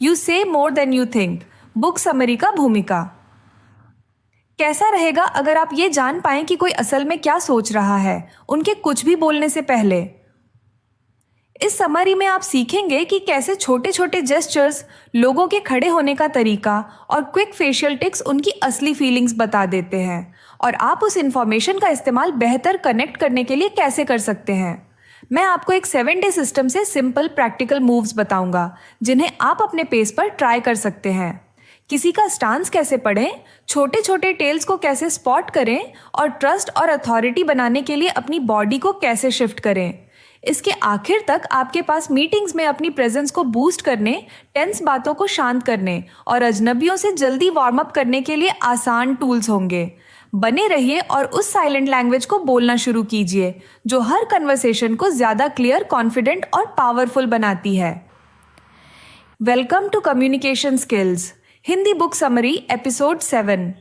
You say more than you think, book summary का भूमिका। कैसा रहेगा अगर आप ये जान पाएं कि कोई असल में क्या सोच रहा है उनके कुछ भी बोलने से पहले। इस समरी में आप सीखेंगे कि कैसे छोटे छोटे जेस्चर्स, लोगों के खड़े होने का तरीका और क्विक फेशियल टिक्स उनकी असली फीलिंग्स बता देते हैं, और आप उस इंफॉर्मेशन का इस्तेमाल बेहतर कनेक्ट करने के लिए कैसे कर सकते हैं। मैं आपको एक 7-डे सिस्टम से सिंपल प्रैक्टिकल मूव्स बताऊंगा जिन्हें आप अपने पेस पर ट्राई कर सकते हैं। किसी का स्टांस कैसे पढ़ें, छोटे छोटे टेल्स को कैसे स्पॉट करें और ट्रस्ट और अथॉरिटी बनाने के लिए अपनी बॉडी को कैसे शिफ्ट करें। इसके आखिर तक आपके पास मीटिंग्स में अपनी प्रेजेंस को बूस्ट करने, टेंस बातों को शांत करने और अजनबियों से जल्दी वार्म अप करने के लिए आसान टूल्स होंगे। बने रहिए और उस साइलेंट लैंग्वेज को बोलना शुरू कीजिए जो हर कन्वर्सेशन को ज़्यादा क्लियर, कॉन्फिडेंट और पावरफुल बनाती है। Welcome to communication skills Hindi book summary episode 7।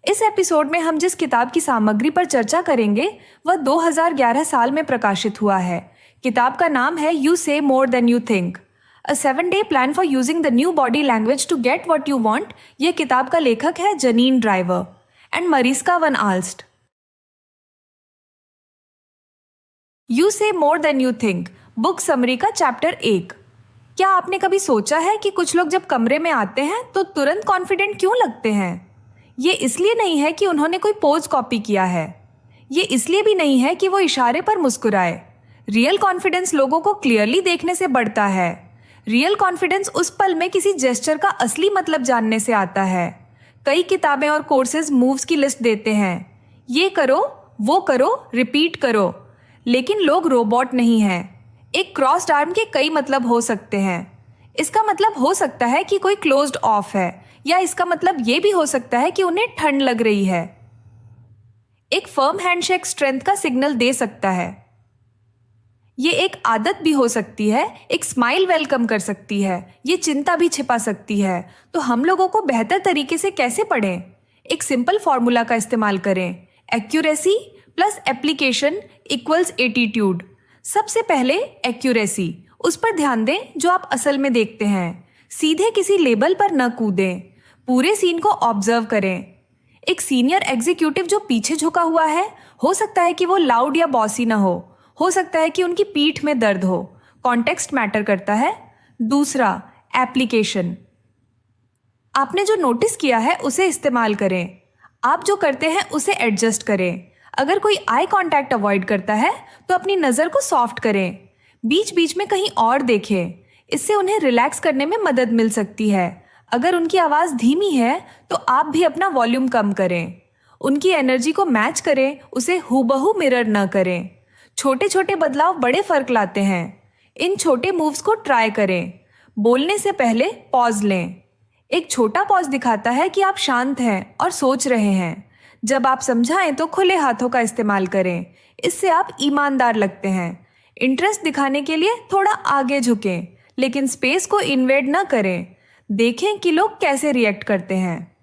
इस एपिसोड में हम जिस किताब की सामग्री पर चर्चा करेंगे वह 2011 साल में प्रकाशित हुआ है। किताब का नाम है you say more than you think, a 7-डे plan for using the new body language to get what you want. यह किताब का लेखक है Janine Driver and Mariska van Aalst. You say more than you think, book summary का chapter 1। क्या आपने कभी सोचा है कि कुछ लोग जब कमरे में आते हैं तो तुरंत कॉन्फिडेंट क्यों लगते हैं? ये इसलिए नहीं है कि उन्होंने कोई पोज कॉपी किया है, ये इसलिए भी नहीं है कि वो इशारे पर मुस्कुराए। रियल कॉन्फिडेंस लोगों को क्लियरली देखने से बढ़ता है। रियल कॉन्फिडेंस उस पल में किसी जेस्चर का असली मतलब जानने से आता है। कई किताबें और कोर्सेज मूव्स की लिस्ट देते हैं, ये करो, वो करो, रिपीट करो, लेकिन लोग रोबोट नहीं हैं। एक क्रॉस्ड आर्म के कई मतलब हो सकते हैं। इसका मतलब हो सकता है कि कोई क्लोज्ड ऑफ है, या इसका मतलब ये भी हो सकता है कि उन्हें ठंड लग रही है। एक फर्म हैंडशेक स्ट्रेंथ का सिग्नल दे सकता है। ये एक आदत भी हो सकती है, एक स्माइल वेलकम कर सकती है, ये चिंता भी छिपा सकती है। तो हम लोगों को बेहतर तरीके से कैसे पढ़ें? एक सिंपल फॉर्मूला का इस्तेमाल करें, accuracy plus application equals attitude. सबसे पहले एक्यूरेसी, उस पर ध्यान दें जो आप असल में देखते हैं। सीधे किसी लेबल पर न कूदें, पूरे सीन को ऑब्जर्व करें। एक सीनियर एग्जीक्यूटिव जो पीछे झुका हुआ है, हो सकता है कि वो लाउड या बॉसी ना हो सकता है कि उनकी पीठ में दर्द हो। कॉन्टेक्स्ट मैटर करता है। दूसरा, एप्लीकेशन, आपने जो नोटिस किया है उसे इस्तेमाल करें। आप जो करते हैं उसे एडजस्ट करें। अगर कोई आई कांटेक्ट अवॉइड करता है तो अपनी नज़र को सॉफ्ट करें, बीच बीच में कहीं और देखें, इससे उन्हें रिलैक्स करने में मदद मिल सकती है। अगर उनकी आवाज़ धीमी है तो आप भी अपना वॉल्यूम कम करें। उनकी एनर्जी को मैच करें, उसे हूबहू मिरर न करें। छोटे छोटे बदलाव बड़े फर्क लाते हैं। इन छोटे मूव्स को ट्राई करें। बोलने से पहले पॉज लें। एक छोटा पॉज दिखाता है कि आप शांत हैं और सोच रहे हैं। जब आप समझाएं तो खुले हाथों का इस्तेमाल करें, इससे आप ईमानदार लगते हैं। इंटरेस्ट दिखाने के लिए थोड़ा आगे झुकें, लेकिन स्पेस को इन्वेड न करें। देखें कि लोग कैसे रिएक्ट करते हैं।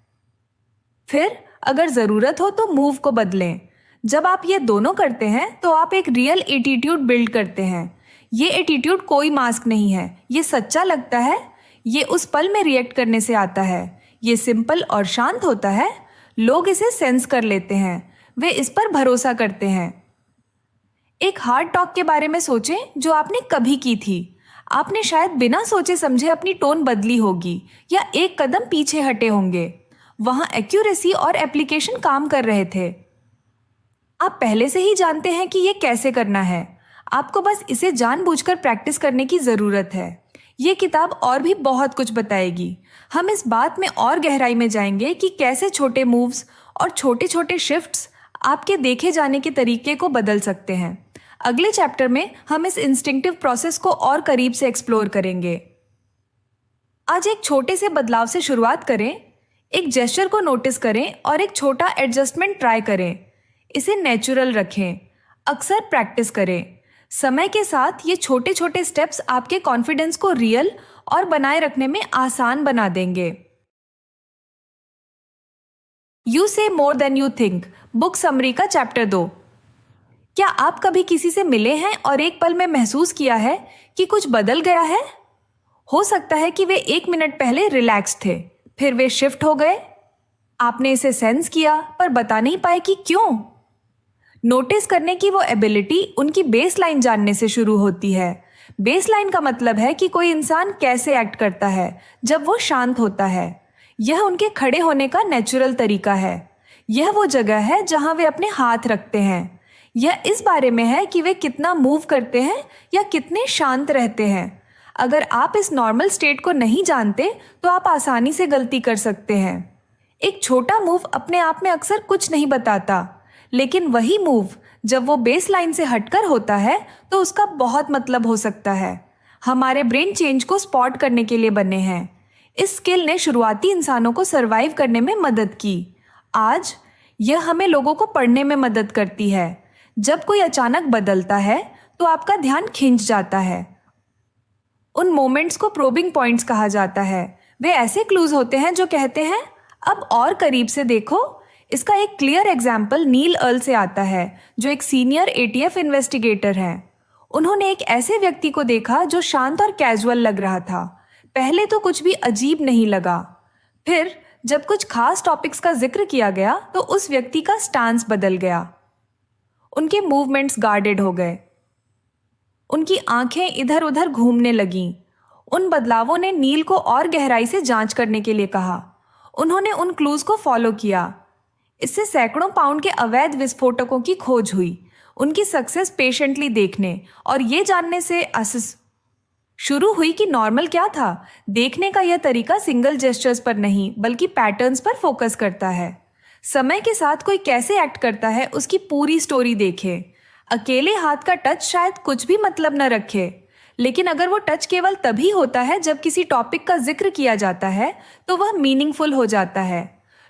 फिर अगर ज़रूरत हो तो मूव को बदलें। जब आप ये दोनों करते हैं तो आप एक रियल एटीट्यूड बिल्ड करते हैं। ये एटीट्यूड कोई मास्क नहीं है, ये सच्चा लगता है, ये उस पल में रिएक्ट करने से आता है। ये सिंपल और शांत होता है। लोग इसे सेंस कर लेते हैं, वे इस पर भरोसा करते हैं। एक हार्ड टॉक के बारे में सोचें जो आपने कभी की थी। आपने शायद बिना सोचे समझे अपनी टोन बदली होगी या एक कदम पीछे हटे होंगे। वहाँ एक्यूरेसी और एप्लीकेशन काम कर रहे थे। आप पहले से ही जानते हैं कि ये कैसे करना है, आपको बस इसे जानबूझकर प्रैक्टिस करने की ज़रूरत है। ये किताब और भी बहुत कुछ बताएगी। हम इस बात में और गहराई में जाएंगे कि कैसे छोटे मूव्स और छोटे छोटे शिफ्ट्स आपके देखे जाने के तरीके को बदल सकते हैं। अगले चैप्टर में हम इस इंस्टिंक्टिव प्रोसेस को और करीब से एक्सप्लोर करेंगे। आज एक छोटे से बदलाव से शुरुआत करें। एक जेस्चर को नोटिस करें और एक छोटा एडजस्टमेंट ट्राई करें। इसे नेचुरल रखें, अक्सर प्रैक्टिस करें। समय के साथ ये छोटे छोटे स्टेप्स आपके कॉन्फिडेंस को रियल और बनाए रखने में आसान बना देंगे। You say more than you think, book summary का चैप्टर 2। क्या आप कभी किसी से मिले हैं और एक पल में महसूस किया है कि कुछ बदल गया है? हो सकता है कि वे 1 मिनट पहले रिलैक्स थे, फिर वे शिफ्ट हो गए। आपने इसे सेंस किया पर बता नहीं पाए कि क्यों। नोटिस करने की वो एबिलिटी उनकी बेसलाइन जानने से शुरू होती है। बेसलाइन का मतलब है कि कोई इंसान कैसे एक्ट करता है जब वो शांत होता है। यह उनके खड़े होने का नेचुरल तरीका है। यह वो जगह है जहां वे अपने हाथ रखते हैं। यह इस बारे में है कि वे कितना मूव करते हैं या कितने शांत रहते हैं। अगर आप इस नॉर्मल स्टेट को नहीं जानते तो आप आसानी से गलती कर सकते हैं। एक छोटा मूव अपने आप में अक्सर कुछ नहीं बताता, लेकिन वही मूव जब वो बेस लाइन से हटकर होता है तो उसका बहुत मतलब हो सकता है। हमारे ब्रेन चेंज को स्पॉट करने के लिए बने हैं। इस स्किल ने शुरुआती इंसानों को सरवाइव करने में मदद की। आज यह हमें लोगों को पढ़ने में मदद करती है। जब कोई अचानक बदलता है तो आपका ध्यान खिंच जाता है। उन मोमेंट्स को प्रोबिंग पॉइंट्स कहा जाता है। वे ऐसे क्लूज होते हैं जो कहते हैं अब और करीब से देखो। इसका एक क्लियर एग्जाम्पल नील अर्ल से आता है, जो एक सीनियर एटीएफ इन्वेस्टिगेटर हैं। उन्होंने एक ऐसे व्यक्ति को देखा जो शांत और कैजुअल लग रहा था। पहले तो कुछ भी अजीब नहीं लगा, फिर जब कुछ खास टॉपिक्स का जिक्र किया गया तो उस व्यक्ति का स्टांस बदल गया। उनके मूवमेंट्स गार्डेड हो गए, उनकी आंखें इधर उधर घूमने लगीं। उन बदलावों ने नील को और गहराई से जांच करने के लिए कहा। उन्होंने उन क्लूज को फॉलो किया। इससे सैकड़ों पाउंड के अवैध विस्फोटकों की खोज हुई। उनकी सक्सेस पेशेंटली देखने और ये जानने से शुरू हुई कि नॉर्मल क्या था। देखने का यह तरीका सिंगल जेस्चर्स पर नहीं बल्कि पैटर्न्स पर फोकस करता है। समय के साथ कोई कैसे एक्ट करता है उसकी पूरी स्टोरी देखें। अकेले हाथ का टच शायद कुछ भी मतलब न रखे, लेकिन अगर वो टच केवल तभी होता है जब किसी टॉपिक का जिक्र किया जाता है तो वह मीनिंगफुल हो जाता है।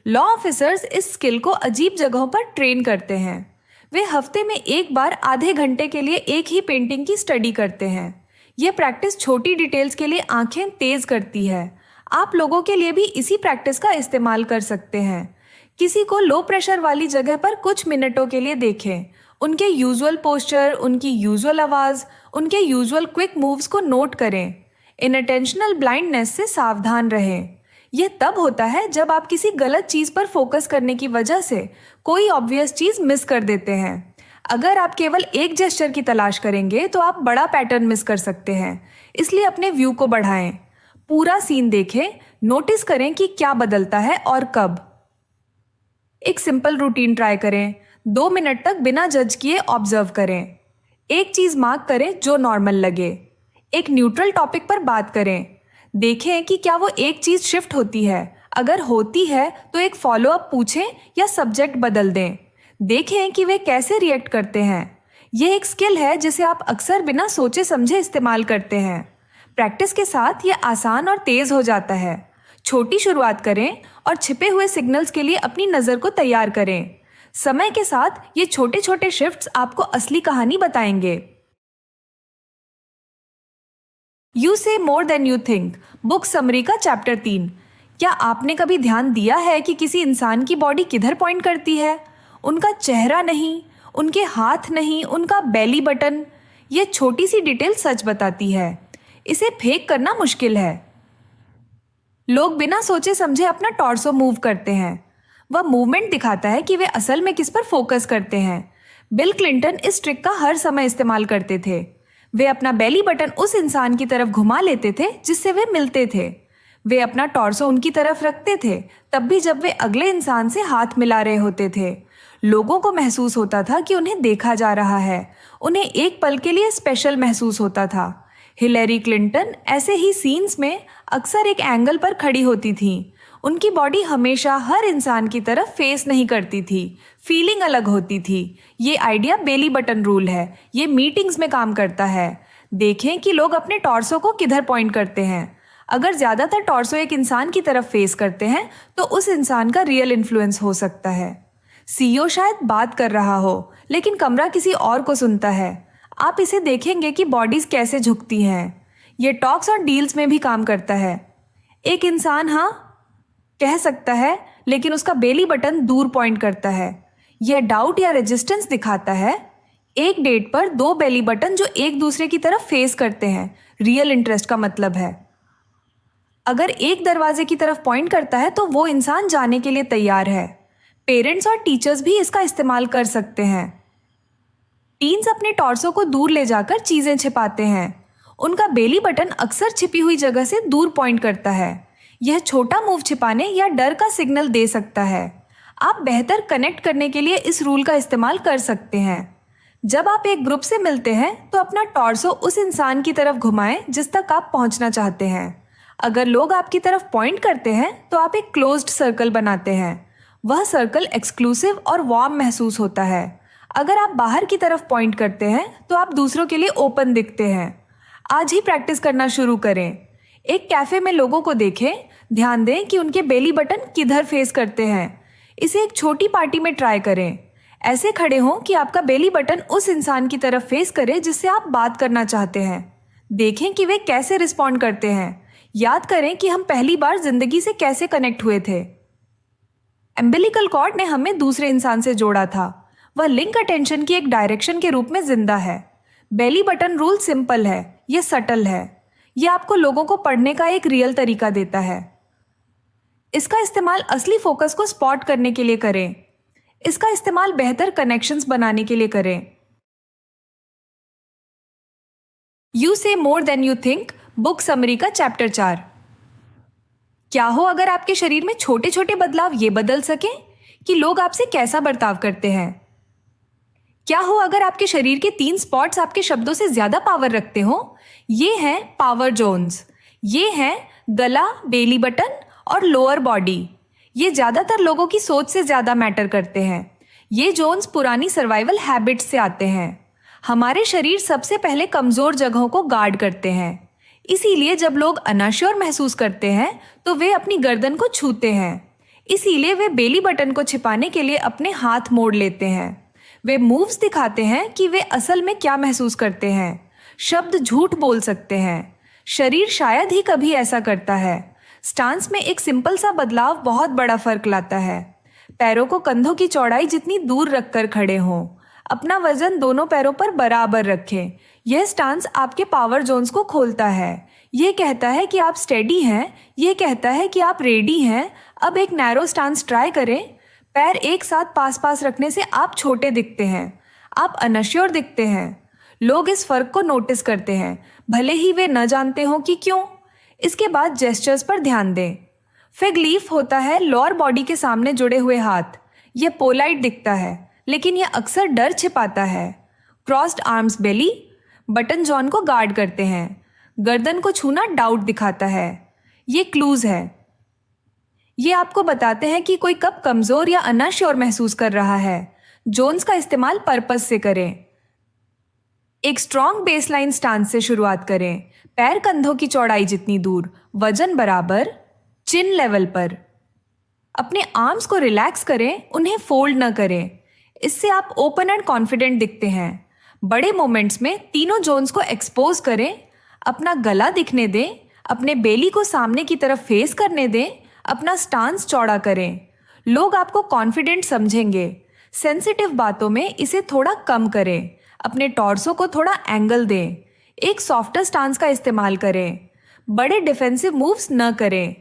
लॉ ऑफिसर्स इस स्किल को अजीब जगहों पर ट्रेन करते हैं। वे हफ्ते में एक बार आधे घंटे के लिए एक ही पेंटिंग की स्टडी करते हैं। यह प्रैक्टिस छोटी डिटेल्स के लिए आंखें तेज करती है। आप लोगों के लिए भी इसी प्रैक्टिस का इस्तेमाल कर सकते हैं। किसी को लो प्रेशर वाली जगह पर कुछ मिनटों के लिए देखें। उनके यूजुअल पोस्चर, उनकी यूजुअल आवाज़, उनके यूजुअल क्विक मूव्स को नोट करें। इनअटेंशनल ब्लाइंडनेस से सावधान रहें। यह तब होता है जब आप किसी गलत चीज़ पर फोकस करने की वजह से कोई ऑब्वियस चीज़ मिस कर देते हैं। अगर आप केवल एक जेस्चर की तलाश करेंगे तो आप बड़ा पैटर्न मिस कर सकते हैं। इसलिए अपने व्यू को बढ़ाएं, पूरा सीन देखें, नोटिस करें कि क्या बदलता है और कब। एक सिंपल रूटीन ट्राई करें। 2 मिनट तक बिना जज किए ऑब्जर्व करें। एक चीज़ मार्क करें जो नॉर्मल लगे। एक न्यूट्रल टॉपिक पर बात करें। देखें कि क्या वो एक चीज़ शिफ्ट होती है। अगर होती है तो एक फॉलोअप पूछें या सब्जेक्ट बदल दें। देखें कि वे कैसे रिएक्ट करते हैं। यह एक स्किल है जिसे आप अक्सर बिना सोचे समझे इस्तेमाल करते हैं। प्रैक्टिस के साथ ये आसान और तेज़ हो जाता है। छोटी शुरुआत करें और छिपे हुए सिग्नल्स के लिए अपनी नज़र को तैयार करें। समय के साथ ये छोटे छोटे शिफ्ट्स आपको असली कहानी बताएंगे। You say more than you think, book summary का चैप्टर 3। क्या आपने कभी ध्यान दिया है कि किसी इंसान की बॉडी किधर पॉइंट करती है? उनका चेहरा नहीं, उनके हाथ नहीं, उनका बेली बटन। ये छोटी सी डिटेल सच बताती है। इसे फेक करना मुश्किल है। लोग बिना सोचे समझे अपना टॉर्सो मूव करते हैं। वह मूवमेंट दिखाता है कि वे असल में किस पर फोकस करते हैं। बिल क्लिंटन इस ट्रिक का हर समय इस्तेमाल करते थे। वे अपना बेली बटन उस इंसान की तरफ घुमा लेते थे जिससे वे मिलते थे। वे अपना टॉर्सो उनकी तरफ रखते थे, तब भी जब वे अगले इंसान से हाथ मिला रहे होते थे। लोगों को महसूस होता था कि उन्हें देखा जा रहा है। उन्हें एक पल के लिए स्पेशल महसूस होता था। हिलेरी क्लिंटन ऐसे ही सीन्स में अक्सर एक एंगल पर खड़ी होती थीं। उनकी बॉडी हमेशा हर इंसान की तरफ फेस नहीं करती थी। फीलिंग अलग होती थी। ये आइडिया बेली बटन रूल है। ये मीटिंग्स में काम करता है। देखें कि लोग अपने टॉर्सो को किधर पॉइंट करते हैं। अगर ज़्यादातर टॉर्सो एक इंसान की तरफ फेस करते हैं तो उस इंसान का रियल इन्फ्लुएंस हो सकता है। सीईओ शायद बात कर रहा हो, लेकिन कमरा किसी और को सुनता है। आप इसे देखेंगे कि बॉडीज कैसे झुकती हैं। ये टॉक्स और डील्स में भी काम करता है। एक इंसान हाँ कह सकता है, लेकिन उसका बेली बटन दूर पॉइंट करता है। यह डाउट या रेजिस्टेंस दिखाता है। एक डेट पर 2 बेली बटन जो एक दूसरे की तरफ फेस करते हैं, रियल इंटरेस्ट का मतलब है। अगर एक दरवाजे की तरफ पॉइंट करता है तो वो इंसान जाने के लिए तैयार है। पेरेंट्स और टीचर्स भी इसका इस्तेमाल कर सकते हैं। टीन्स अपने टॉर्सो को दूर ले जाकर चीजें छिपाते हैं। उनका बेली बटन अक्सर छिपी हुई जगह से दूर पॉइंट करता है। यह छोटा मूव छिपाने या डर का सिग्नल दे सकता है। आप बेहतर कनेक्ट करने के लिए इस रूल का इस्तेमाल कर सकते हैं। जब आप एक ग्रुप से मिलते हैं तो अपना टॉर्सो उस इंसान की तरफ घुमाएं जिस तक आप पहुंचना चाहते हैं। अगर लोग आपकी तरफ पॉइंट करते हैं तो आप एक क्लोज्ड सर्कल बनाते हैं। वह सर्कल एक्सक्लूसिव और वार्म महसूस होता है। अगर आप बाहर की तरफ पॉइंट करते हैं तो आप दूसरों के लिए ओपन दिखते हैं। आज ही प्रैक्टिस करना शुरू करें। एक कैफे में लोगों को देखें, ध्यान दें कि उनके बेली बटन किधर फेस करते हैं। इसे एक छोटी पार्टी में ट्राई करें। ऐसे खड़े हों कि आपका बेली बटन उस इंसान की तरफ फेस करे जिससे आप बात करना चाहते हैं। देखें कि वे कैसे रिस्पॉन्ड करते हैं। याद करें कि हम पहली बार जिंदगी से कैसे कनेक्ट हुए थे। एम्बिलिकल कॉर्ड ने हमें दूसरे इंसान से जोड़ा था। वह लिंक अटेंशन की एक डायरेक्शन के रूप में जिंदा है। बेली बटन रूल सिंपल है, यह सटल है। यह आपको लोगों को पढ़ने का एक रियल तरीका देता है। इसका इस्तेमाल असली फोकस को स्पॉट करने के लिए करें। इसका इस्तेमाल बेहतर कनेक्शंस बनाने के लिए करें। You say more than you think book summary का चैप्टर 4। क्या हो अगर आपके शरीर में छोटे छोटे बदलाव ये बदल सकें कि लोग आपसे कैसा बर्ताव करते हैं। क्या हो अगर आपके शरीर के 3 स्पॉट्स आपके शब्दों से ज्यादा पावर रखते हो। ये हैं पावर जोन्स। ये हैं गला, बेली बटन और लोअर बॉडी। ये ज्यादातर लोगों की सोच से ज्यादा मैटर करते हैं। ये जोन्स पुरानी सर्वाइवल हैबिट्स से आते हैं। हमारे शरीर सबसे पहले कमजोर जगहों को गार्ड करते हैं। इसीलिए जब लोग अनश्योर महसूस करते हैं तो वे अपनी गर्दन को छूते हैं। इसीलिए वे बेली बटन को छिपाने के लिए अपने हाथ मोड़ लेते हैं। वे मूव्स दिखाते हैं कि वे असल में क्या महसूस करते हैं। शब्द झूठ बोल सकते हैं। शरीर शायद ही कभी ऐसा करता है। स्टांस में एक सिंपल सा बदलाव बहुत बड़ा फर्क लाता है। पैरों को कंधों की चौड़ाई जितनी दूर रखकर खड़े हों। अपना वजन दोनों पैरों पर बराबर रखें। यह स्टांस आपके पावर जोन्स को खोलता है। यह कहता है कि आप स्टेडी हैं। यह कहता है कि आप रेडी हैं। अब एक नैरो स्टांस ट्राई करें। पैर एक साथ पास पास रखने से आप छोटे दिखते हैं। आप अनश्योर दिखते हैं। लोग इस फर्क को नोटिस करते हैं, भले ही वे न जानते हों कि क्यों। इसके बाद जेस्चर्स पर ध्यान दें। फिग लीफ होता है लोअर बॉडी के सामने जुड़े हुए हाथ। यह पोलाइट दिखता है, लेकिन यह अक्सर डर छिपाता है। Crossed arms belly button John को गार्ड करते हैं। गर्दन को छूना डाउट दिखाता है। ये क्लूज है। ये आपको बताते हैं कि कोई कब कमजोर या अनश्योर महसूस कर रहा है। जोन्स का इस्तेमाल पर्पस से करें। एक स्ट्रॉन्ग बेसलाइन स्टांस से शुरुआत करें। पैर कंधों की चौड़ाई जितनी दूर, वजन बराबर, चिन लेवल पर। अपने आर्म्स को रिलैक्स करें, उन्हें फोल्ड न करें। इससे आप ओपन एंड कॉन्फिडेंट दिखते हैं। बड़े मोमेंट्स में तीनों जोन्स को एक्सपोज करें। अपना गला दिखने दें। अपने बेली को सामने की तरफ फेस करने दें। अपना स्टांस चौड़ा करें। लोग आपको कॉन्फिडेंट समझेंगे। सेंसिटिव बातों में इसे थोड़ा कम करें। अपने टॉर्सो को थोड़ा एंगल दें। एक सॉफ्टर स्टांस का इस्तेमाल करें। बड़े डिफेंसिव मूव्स न करें।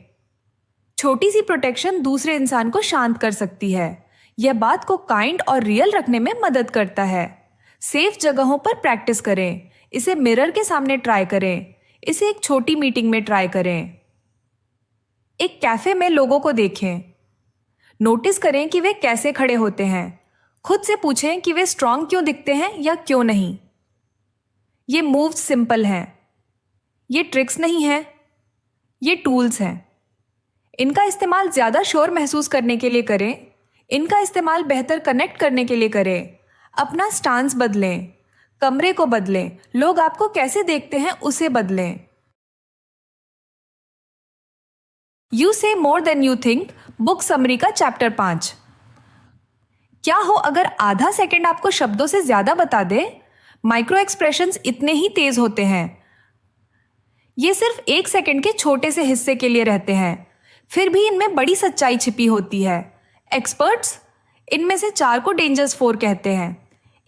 छोटी सी प्रोटेक्शन दूसरे इंसान को शांत कर सकती है। यह बात को काइंड और रियल रखने में मदद करता है। सेफ जगहों पर प्रैक्टिस करें। इसे मिरर के सामने ट्राई करें। इसे एक छोटी मीटिंग में ट्राई करें। एक कैफे में लोगों को देखें। नोटिस करें कि वे कैसे खड़े होते हैं। खुद से पूछें कि वे स्ट्रांग क्यों दिखते हैं या क्यों नहीं। ये मूव्स सिंपल हैं। ये ट्रिक्स नहीं हैं। ये टूल्स हैं। इनका इस्तेमाल ज़्यादा श्योर महसूस करने के लिए करें। इनका इस्तेमाल बेहतर कनेक्ट करने के लिए करें। अपना स्टांस बदलें। कमरे को बदलें। लोग आपको कैसे देखते हैं उसे बदलें। You say more than you think book summary का चैप्टर 5। क्या हो अगर आधा सेकंड आपको शब्दों से ज्यादा बता दे। माइक्रो एक्सप्रेशंस इतने ही तेज होते हैं। ये सिर्फ 1 सेकंड के छोटे से हिस्से के लिए रहते हैं, फिर भी इनमें बड़ी सच्चाई छिपी होती है। एक्सपर्ट्स इनमें से 4 को डेंजर्स 4 कहते हैं।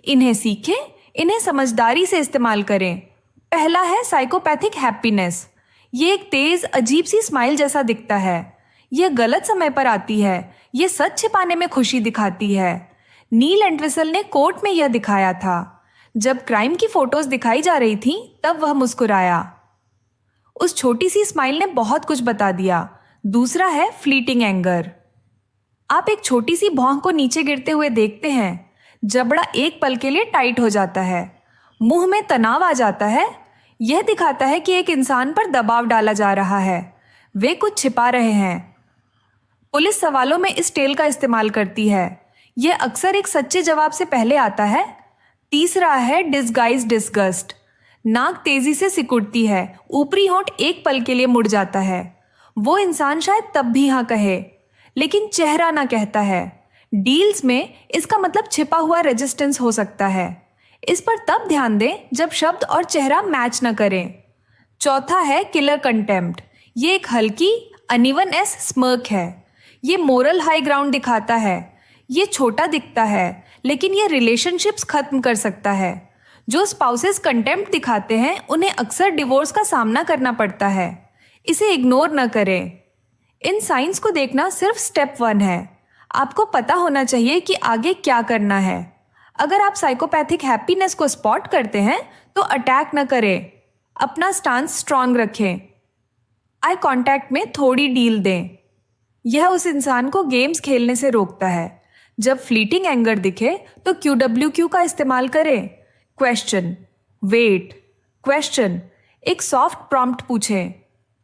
इन्हें सीखें, इन्हें समझदारी से इस्तेमाल करें। पहला है साइकोपैथिक हैप्पीनेस। ये एक तेज अजीब सी स्माइल जैसा दिखता है। यह गलत समय पर आती है। ये सच छिपाने में खुशी दिखाती है। नील एंटविसल ने कोर्ट में यह दिखाया था। जब क्राइम की फोटोज दिखाई जा रही थी तब वह मुस्कुराया। उस छोटी सी स्माइल ने बहुत कुछ बता दिया। दूसरा है फ्लीटिंग एंगर। आप एक छोटी सी भौं को नीचे गिरते हुए देखते हैं। जबड़ा एक पल के लिए टाइट हो जाता है, मुंह में तनाव आ जाता है। यह दिखाता है कि एक इंसान पर दबाव डाला जा रहा है, वे कुछ छिपा रहे हैं। पुलिस सवालों में इस टेल का इस्तेमाल करती है। यह अक्सर एक सच्चे जवाब से पहले आता है। तीसरा है डिस्गाइज डिस्गस्ट। नाक तेजी से सिकुड़ती है, ऊपरी होंठ एक पल के लिए मुड़ जाता है। वो इंसान शायद तब भी हाँ कहे, लेकिन चेहरा ना कहता है। डील्स में इसका मतलब छिपा हुआ रेजिस्टेंस हो सकता है। इस पर तब ध्यान दें जब शब्द और चेहरा मैच न करें। चौथा है किलर कंटेम्प्ट। ये एक हल्की अनइवन एस स्मर्क है। ये मोरल हाई ग्राउंड दिखाता है। ये छोटा दिखता है, लेकिन ये रिलेशनशिप्स खत्म कर सकता है। जो स्पाउसेस कंटेम्प्ट दिखाते हैं उन्हें अक्सर डिवोर्स का सामना करना पड़ता है। इसे इग्नोर न करें। इन साइंस को देखना सिर्फ स्टेप 1 है। आपको पता होना चाहिए कि आगे क्या करना है। अगर आप साइकोपैथिक हैप्पीनेस को स्पॉट करते हैं तो अटैक न करें। अपना स्टांस स्ट्रांग रखें। आई कांटेक्ट में थोड़ी डील दें। यह उस इंसान को गेम्स खेलने से रोकता है। जब फ्लीटिंग एंगर दिखे तो QWQ का इस्तेमाल करें। Question, wait, question. एक सॉफ्ट प्रॉम्प्ट पूछें,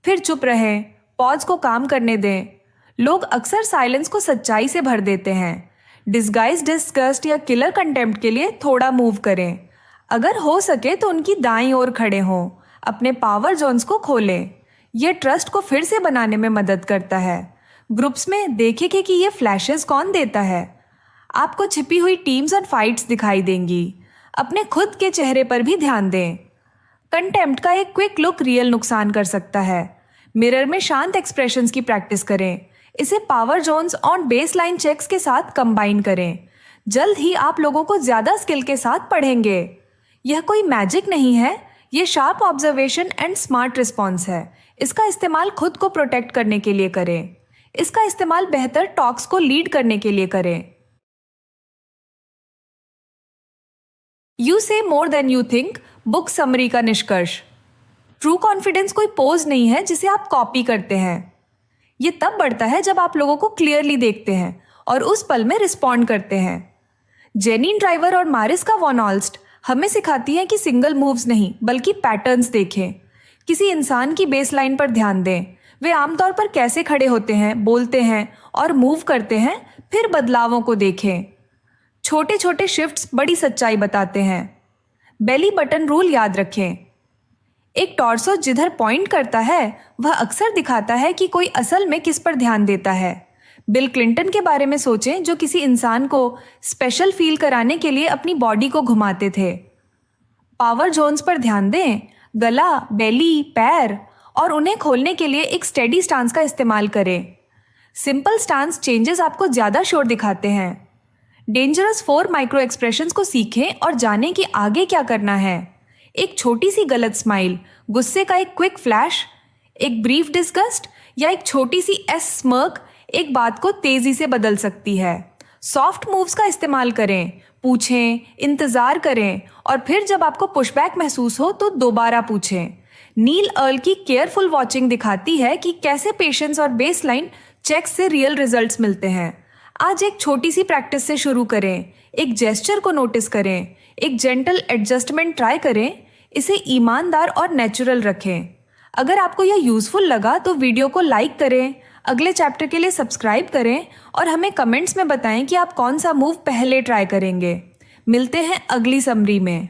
फिर चुप रहें, पॉज को काम करने दें। लोग अक्सर साइलेंस को सच्चाई से भर देते हैं। डिस्गाइज डिस्गस्ट या किलर कंटेम्प्ट के लिए थोड़ा मूव करें। अगर हो सके तो उनकी दाईं ओर खड़े हों। अपने पावर जोन्स को खोलें। यह ट्रस्ट को फिर से बनाने में मदद करता है। ग्रुप्स में देखें कि ये फ्लैशेस कौन देता है। आपको छिपी हुई टीम्स और फाइट्स दिखाई देंगी। अपने खुद के चेहरे पर भी ध्यान दें। कंटेम्प्ट का एक क्विक लुक रियल नुकसान कर सकता है। मिरर में शांत एक्सप्रेशंस की प्रैक्टिस करें। इसे पावर जोन्स और बेस लाइन चेक्स के साथ कंबाइन करें। जल्द ही आप लोगों को ज्यादा स्किल के साथ पढ़ेंगे। यह कोई मैजिक नहीं है, यह sharp observation and smart response है। इसका इस्तेमाल खुद को प्रोटेक्ट करने के लिए करें। इसका इस्तेमाल बेहतर टॉक्स को लीड करने के लिए करें। You say more than you think book summary का निष्कर्ष। ट्रू कॉन्फिडेंस कोई पोज नहीं है जिसे आप कॉपी करते हैं। ये तब बढ़ता है जब आप लोगों को क्लियरली देखते हैं और उस पल में रिस्पॉन्ड करते हैं। जेनिन ड्राइवर और मारिस्का वॉन ऑल्स्ट हमें सिखाती हैं कि सिंगल मूव्स नहीं बल्कि पैटर्न्स देखें। किसी इंसान की बेसलाइन पर ध्यान दें। वे आमतौर पर कैसे खड़े होते हैं, बोलते हैं और मूव करते हैं, फिर बदलावों को देखें। छोटे छोटे शिफ्ट्स बड़ी सच्चाई बताते हैं। बेली बटन रूल याद रखें। एक टॉर्सो जिधर पॉइंट करता है वह अक्सर दिखाता है कि कोई असल में किस पर ध्यान देता है। बिल क्लिंटन के बारे में सोचें, जो किसी इंसान को स्पेशल फील कराने के लिए अपनी बॉडी को घुमाते थे। पावर जोन्स पर ध्यान दें। गला, बेली, पैर और उन्हें खोलने के लिए एक स्टेडी स्टांस का इस्तेमाल करें। सिंपल स्टांस चेंजेस आपको ज़्यादा श्योर दिखाते हैं। डेंजरस 4 माइक्रो एक्सप्रेशंस को सीखें और जानें कि आगे क्या करना है। एक छोटी सी गलत स्माइल, गुस्से का एक क्विक फ्लैश, एक ब्रीफ डिस्गस्ट या एक छोटी सी एस स्मर्क एक बात को तेजी से बदल सकती है। सॉफ्ट मूव्स का इस्तेमाल करें। पूछें, इंतजार करें और फिर जब आपको पुशबैक महसूस हो तो दोबारा पूछें। नील अर्ल की केयरफुल वॉचिंग दिखाती है कि कैसे पेशेंस और बेसलाइन चेक्स से रियल रिजल्ट्स मिलते हैं। आज एक छोटी सी प्रैक्टिस से शुरू करें। एक जेस्चर को नोटिस करें। एक जेंटल एडजस्टमेंट ट्राई करें। इसे ईमानदार और नेचुरल रखें। अगर आपको यह यूजफुल लगा तो वीडियो को लाइक करें, अगले चैप्टर के लिए सब्सक्राइब करें और हमें कमेंट्स में बताएं कि आप कौन सा मूव पहले ट्राई करेंगे। मिलते हैं अगली समरी में।